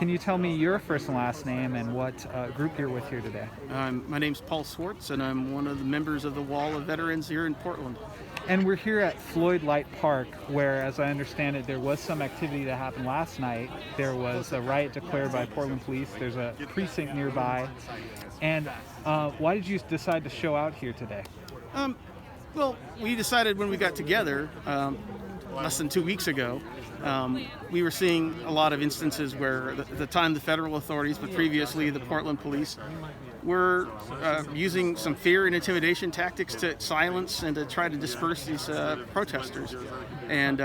Can you tell me your first and last name and what group you're with here today? My name's Paul Swortz, and I'm one of the members of the Wall of Veterans here in Portland. And we're here at Floyd Light Park, where, as I understand it, there was some activity that happened last night. There was a riot declared by Portland police. There's a precinct nearby. And why did you decide to show out here today? Well, we decided when we got together less than 2 weeks ago, we were seeing a lot of instances where at the time the federal authorities, but previously the Portland police, were using some fear and intimidation tactics to silence and to try to disperse these protesters. And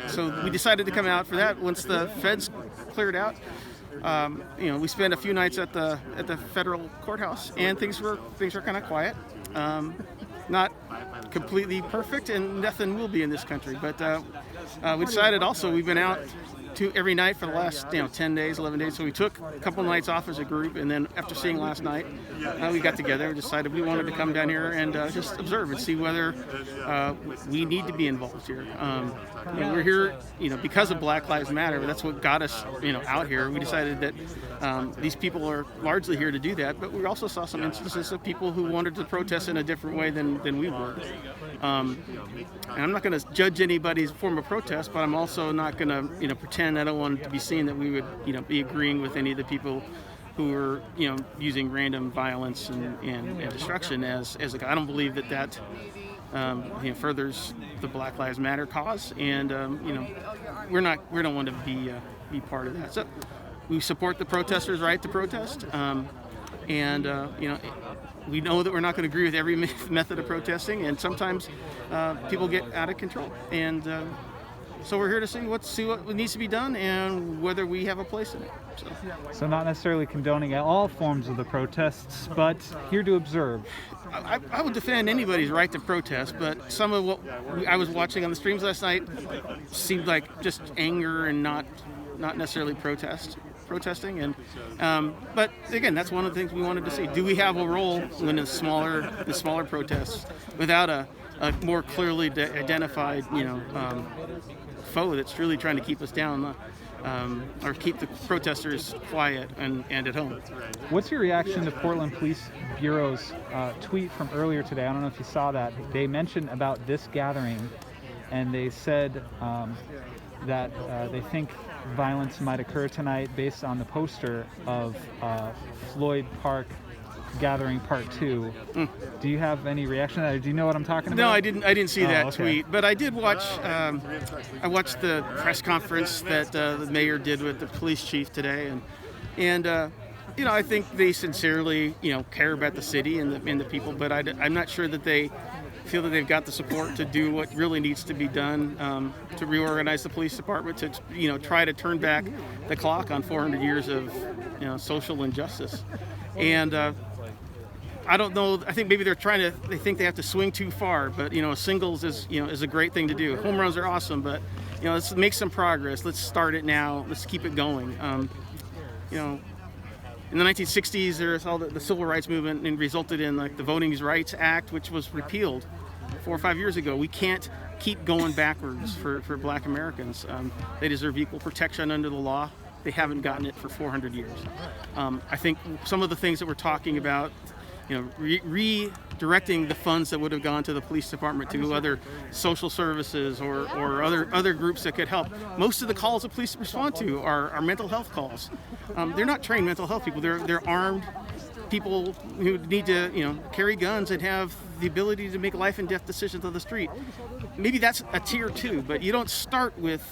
so we decided to come out for that once the feds cleared out. We spent a few nights at the federal courthouse, and things were kind of quiet. Not completely perfect, and nothing will be in this country. But we decided also we've been out every night for the last 10 days, 11 days. So we took a couple of nights off as a group, and then after seeing last night, we got together and decided we wanted to come down here and just observe and see whether we need to be involved here. We're here, because of Black Lives Matter. That's what got us, out here. We decided that these people are largely here to do that, but we also saw some instances of people who wanted to protest in a different way than we would. And I'm not going to judge anybody's form of protest, but I'm also not going to, pretend I don't want it to be seen that we would, be agreeing with any of the people who are, using random violence and destruction as I don't believe that furthers the Black Lives Matter cause, and we don't want to be part of that. So we support the protesters' right to protest, we know that we're not going to agree with every method of protesting, and sometimes people get out of control. And so we're here to see what needs to be done and whether we have a place in it. So not necessarily condoning all forms of the protests, but here to observe. I would defend anybody's right to protest, but some of what I was watching on the streams last night seemed like just anger and not necessarily protesting. And but again, that's one of the things we wanted to see. Do we have a role in the smaller protests without a more clearly identified foe that's really trying to keep us down, or keep the protesters quiet and at home? What's your reaction to Portland Police Bureau's tweet from earlier today? I don't know if you saw that. They mentioned about this gathering, and they said that they think violence might occur tonight based on the poster of Floyd Park Gathering Part 2. Do you have any reaction to that? Do you know what I'm talking about? No, I didn't see that tweet, but I did watch. I watched the press conference that the mayor did with the police chief today, and I think they sincerely care about the city and the people, but I'm not sure that they feel that they've got the support to do what really needs to be done to reorganize the police department, to try to turn back the clock on 400 years of social injustice. And I don't know. I think maybe they think they have to swing too far. But singles is a great thing to do. Home runs are awesome, but let's make some progress. Let's start it now. Let's keep it going. In the 1960s, there's all the civil rights movement, and resulted in the Voting Rights Act, which was repealed 4 or 5 years ago. We can't keep going backwards for Black Americans. They deserve equal protection under the law. They haven't gotten it for 400 years. I think some of the things that we're talking about, redirecting the funds that would have gone to the police department to other social services or other groups that could help. Most of the calls that police respond to are mental health calls. They're not trained mental health people. They're armed people who need to carry guns and have the ability to make life and death decisions on the street. Maybe that's a tier 2, but you don't start with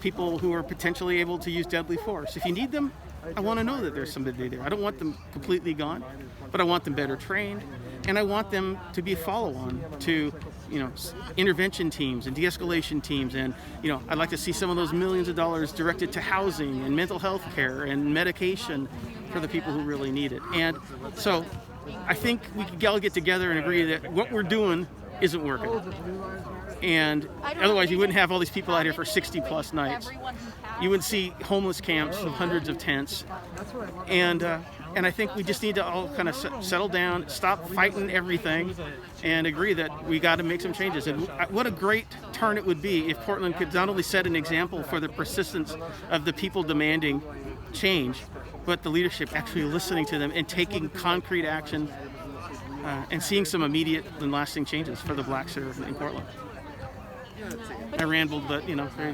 people who are potentially able to use deadly force. If you need them, I want to know that there's somebody there. I don't want them completely gone, but I want them better trained, and I want them to be a follow-on to, intervention teams and de-escalation teams. And, I'd like to see some of those millions of dollars directed to housing and mental health care and medication for the people who really need it. And so I think we could all get together and agree that what we're doing isn't working. And otherwise you wouldn't have all these people out here for 60 plus nights. You wouldn't see homeless camps with hundreds of tents. And I think we just need to all kind of settle down, stop fighting everything, and agree that we got to make some changes. And what a great turn it would be if Portland could not only set an example for the persistence of the people demanding change, but the leadership actually listening to them and taking concrete action and seeing some immediate and lasting changes for the blacks here in Portland. I rambled, but there you go.